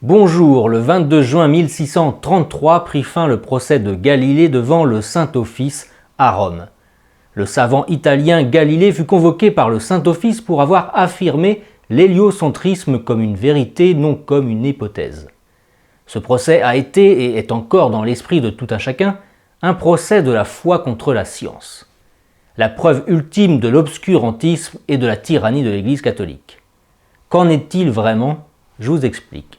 Bonjour, le 22 juin 1633 prit fin le procès de Galilée devant le Saint-Office à Rome. Le savant italien Galilée fut convoqué par le Saint-Office pour avoir affirmé l'héliocentrisme comme une vérité, non comme une hypothèse. Ce procès a été et est encore dans l'esprit de tout un chacun un procès de la foi contre la science. La preuve ultime de l'obscurantisme et de la tyrannie de l'Église catholique. Qu'en est-il vraiment? Je vous explique.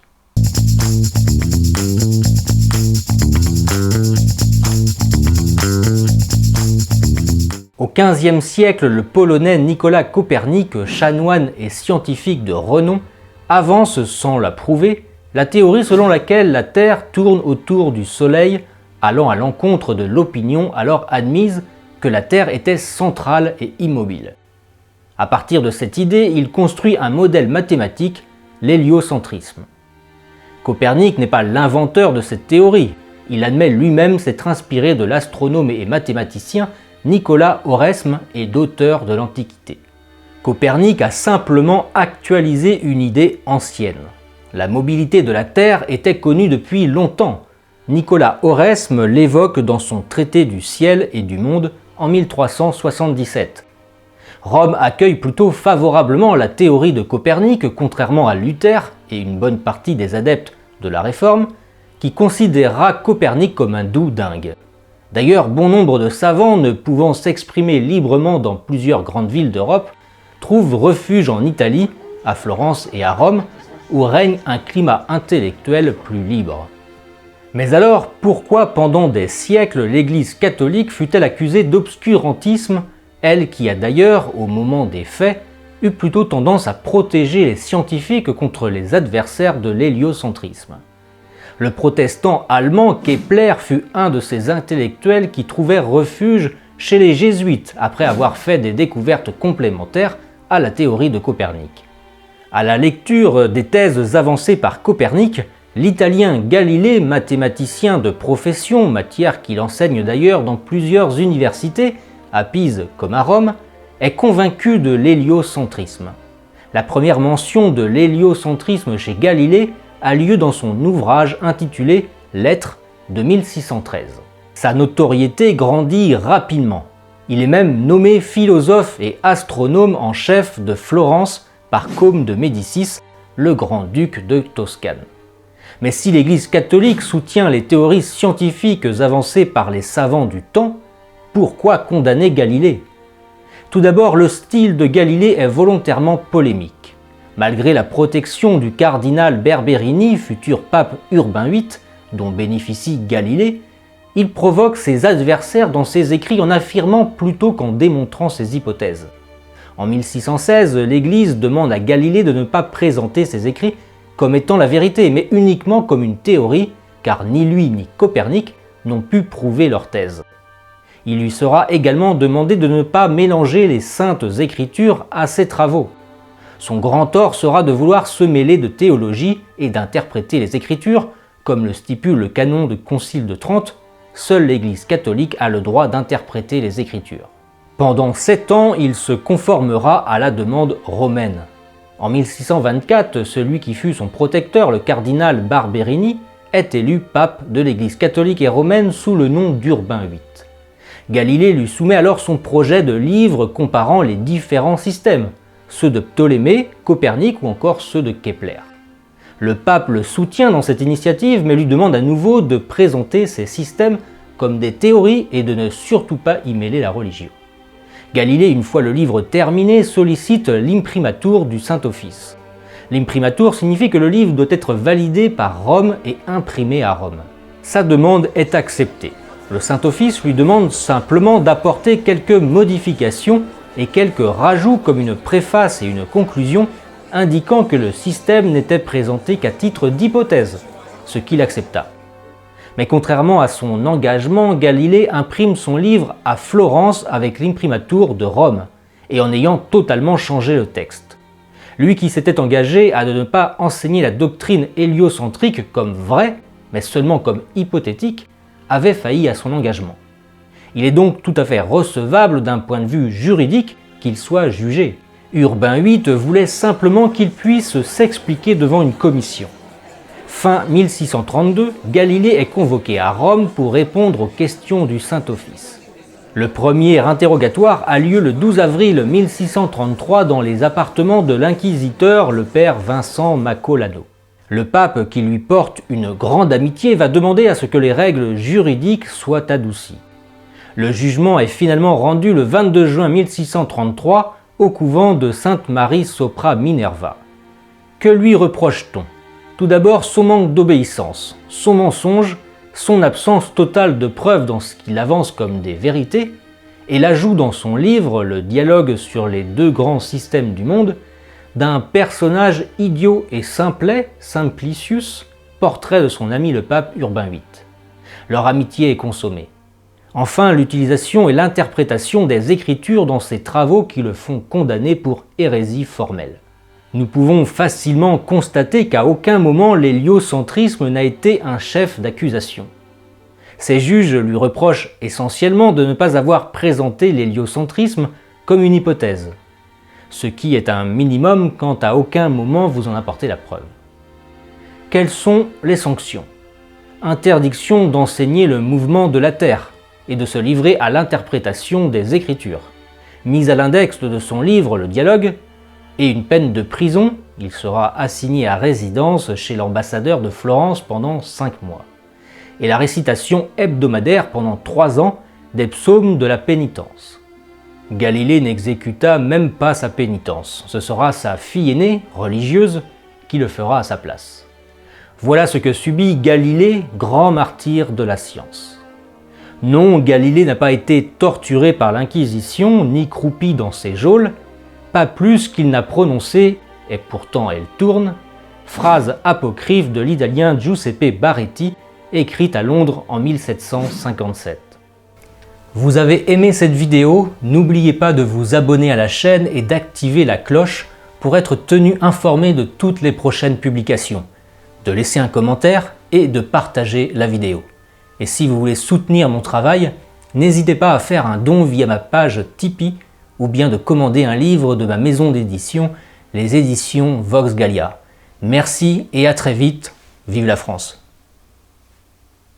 Au XVe siècle, le Polonais Nicolas Copernic, chanoine et scientifique de renom, avance sans la prouver la théorie selon laquelle la Terre tourne autour du Soleil, allant à l'encontre de l'opinion alors admise que la Terre était centrale et immobile. À partir de cette idée, il construit un modèle mathématique, l'héliocentrisme. Copernic n'est pas l'inventeur de cette théorie, il admet lui-même s'être inspiré de l'astronome et mathématicien Nicolas Oresme et d'auteurs de l'Antiquité. Copernic a simplement actualisé une idée ancienne. La mobilité de la Terre était connue depuis longtemps. Nicolas Oresme l'évoque dans son traité du ciel et du monde en 1377. Rome accueille plutôt favorablement la théorie de Copernic, contrairement à Luther et une bonne partie des adeptes de la Réforme, qui considérera Copernic comme un doux dingue. D'ailleurs, bon nombre de savants, ne pouvant s'exprimer librement dans plusieurs grandes villes d'Europe, trouvent refuge en Italie, à Florence et à Rome, où règne un climat intellectuel plus libre. Mais alors, pourquoi pendant des siècles l'Église catholique fut-elle accusée d'obscurantisme, elle qui a d'ailleurs, au moment des faits, eut plutôt tendance à protéger les scientifiques contre les adversaires de l'héliocentrisme? Le protestant allemand Kepler fut un de ces intellectuels qui trouvèrent refuge chez les jésuites après avoir fait des découvertes complémentaires à la théorie de Copernic. À la lecture des thèses avancées par Copernic, l'Italien Galilée, mathématicien de profession, matière qu'il enseigne d'ailleurs dans plusieurs universités, à Pise comme à Rome, est convaincu de l'héliocentrisme. La première mention de l'héliocentrisme chez Galilée a lieu dans son ouvrage intitulé « Lettres » de 1613. Sa notoriété grandit rapidement. Il est même nommé philosophe et astronome en chef de Florence par Côme de Médicis, le grand-duc de Toscane. Mais si l'Église catholique soutient les théories scientifiques avancées par les savants du temps, pourquoi condamner Galilée? Tout d'abord, le style de Galilée est volontairement polémique. Malgré la protection du cardinal Berberini, futur pape Urbain VIII, dont bénéficie Galilée, il provoque ses adversaires dans ses écrits en affirmant plutôt qu'en démontrant ses hypothèses. En 1616, l'Église demande à Galilée de ne pas présenter ses écrits comme étant la vérité, mais uniquement comme une théorie, car ni lui ni Copernic n'ont pu prouver leur thèse. Il lui sera également demandé de ne pas mélanger les saintes écritures à ses travaux. Son grand tort sera de vouloir se mêler de théologie et d'interpréter les écritures, comme le stipule le canon du Concile de Trente, seule l'Église catholique a le droit d'interpréter les écritures. Pendant 7 ans, il se conformera à la demande romaine. En 1624, celui qui fut son protecteur, le cardinal Barberini, est élu pape de l'Église catholique et romaine sous le nom d'Urbain VIII. Galilée lui soumet alors son projet de livre comparant les différents systèmes, ceux de Ptolémée, Copernic ou encore ceux de Kepler. Le pape le soutient dans cette initiative, mais lui demande à nouveau de présenter ces systèmes comme des théories et de ne surtout pas y mêler la religion. Galilée, une fois le livre terminé, sollicite l'imprimatur du Saint-Office. L'imprimatur signifie que le livre doit être validé par Rome et imprimé à Rome. Sa demande est acceptée. Le Saint-Office lui demande simplement d'apporter quelques modifications et quelques rajouts comme une préface et une conclusion indiquant que le système n'était présenté qu'à titre d'hypothèse, ce qu'il accepta. Mais contrairement à son engagement, Galilée imprime son livre à Florence avec l'imprimatur de Rome, et en ayant totalement changé le texte. Lui qui s'était engagé à ne pas enseigner la doctrine héliocentrique comme vraie, mais seulement comme hypothétique, avait failli à son engagement. Il est donc tout à fait recevable d'un point de vue juridique qu'il soit jugé. Urbain VIII voulait simplement qu'il puisse s'expliquer devant une commission. Fin 1632, Galilée est convoqué à Rome pour répondre aux questions du Saint-Office. Le premier interrogatoire a lieu le 12 avril 1633 dans les appartements de l'inquisiteur, le père Vincent Macolado. Le pape, qui lui porte une grande amitié, va demander à ce que les règles juridiques soient adoucies. Le jugement est finalement rendu le 22 juin 1633 au couvent de Sainte Marie sopra Minerva. Que lui reproche-t-on? Tout d'abord son manque d'obéissance, son mensonge, son absence totale de preuves dans ce qu'il avance comme des vérités, et l'ajout dans son livre, le dialogue sur les deux grands systèmes du monde, d'un personnage idiot et simplet, Simplicius, portrait de son ami le pape Urbain VIII. Leur amitié est consommée. Enfin, l'utilisation et l'interprétation des Écritures dans ses travaux qui le font condamner pour hérésie formelle. Nous pouvons facilement constater qu'à aucun moment l'héliocentrisme n'a été un chef d'accusation. Ses juges lui reprochent essentiellement de ne pas avoir présenté l'héliocentrisme comme une hypothèse, ce qui est un minimum quand à aucun moment vous en apportez la preuve. Quelles sont les sanctions? Interdiction d'enseigner le mouvement de la Terre et de se livrer à l'interprétation des Écritures, mise à l'index de son livre Le Dialogue, et une peine de prison, il sera assigné à résidence chez l'ambassadeur de Florence pendant 5 mois, et la récitation hebdomadaire pendant 3 ans des psaumes de la pénitence. Galilée n'exécuta même pas sa pénitence, ce sera sa fille aînée, religieuse, qui le fera à sa place. Voilà ce que subit Galilée, grand martyr de la science. Non, Galilée n'a pas été torturé par l'Inquisition, ni croupi dans ses geôles, pas plus qu'il n'a prononcé, et pourtant elle tourne, phrase apocryphe de l'italien Giuseppe Baretti, écrite à Londres en 1757. Vous avez aimé cette vidéo? N'oubliez pas de vous abonner à la chaîne et d'activer la cloche pour être tenu informé de toutes les prochaines publications, de laisser un commentaire et de partager la vidéo. Et si vous voulez soutenir mon travail, n'hésitez pas à faire un don via ma page Tipeee ou bien de commander un livre de ma maison d'édition, les éditions Vox Gallia. Merci et à très vite. Vive la France!